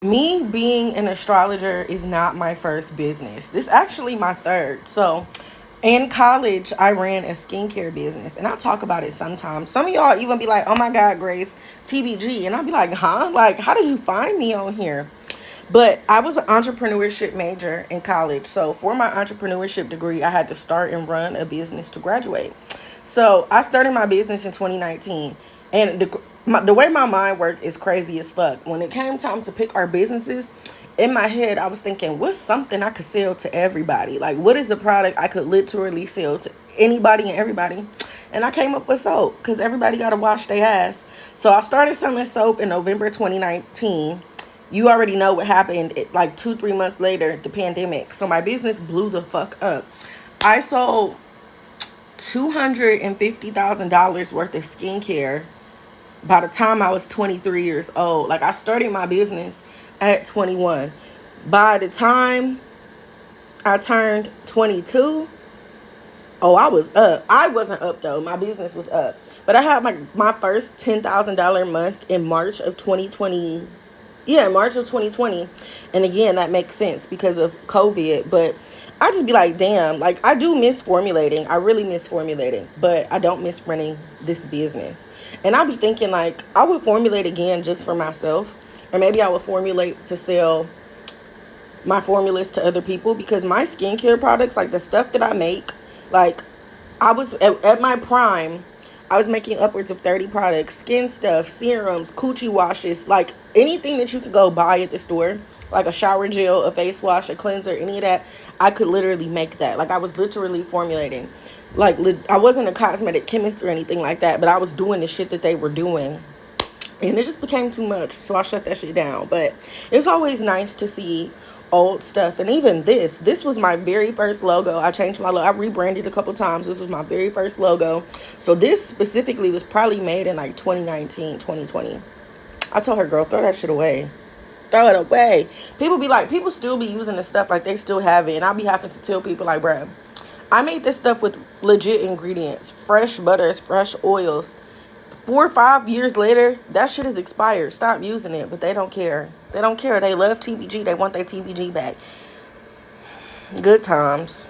Me being an astrologer is not my first business. This is actually my third. So in college, I ran a skincare business, and I talk about it sometimes. Some of y'all even be like, "Oh my God, Grace, TBG," and I'll be like, "Huh? Like, how did you find me on here?" But I was an entrepreneurship major in college. So for my entrepreneurship degree, I had to start and run a business to graduate. So I started my business in 2019. And the way my mind worked is crazy as fuck. When it came time to pick our businesses, in my head, I was thinking, what's something I could sell to everybody? Like, what is a product I could literally sell to anybody and everybody? And I came up with soap because everybody got to wash their ass. So I started selling soap in November 2019. You already know what happened. Like 2-3 months later, the pandemic. So my business blew the fuck up. I sold $250,000 worth of skincare by the time I was 23 years old. Like, I started my business at 21. By the time I turned 22, oh, I was up. I wasn't up though. My business was up. But I had my first $10,000 month in March of 2020. Yeah, March of 2020. And again, that makes sense because of COVID. But I just be like, damn, like, I do miss formulating. I really miss formulating, but I don't miss running this business. And I be thinking, like, I would formulate again just for myself. Or maybe I would formulate to sell my formulas to other people, because my skincare products, like the stuff that I make, like, I was at my prime. I was making upwards of 30 products: skin stuff, serums, coochie washes, like anything that you could go buy at the store, like a shower gel, a face wash, a cleanser, any of that. I could literally make that. Like, I was literally formulating. Like, I wasn't a cosmetic chemist or anything like that, but I was doing the shit that they were doing. And it just became too much, so I shut that shit down. But it's always nice to see old stuff. And even this was my very first logo. I changed my logo. I rebranded a couple times. This was my very first logo. So this specifically was probably made in like 2019, 2020. I told her, girl, throw that shit away. Throw it away. People still be using this stuff like they still have it. And I'll be having to tell people, like, bruh, I made this stuff with legit ingredients, fresh butters, fresh oils. 4 or 5 years later, that shit is expired. Stop using it. But they don't care. They don't care. They love TBG. They want their TBG back. Good times.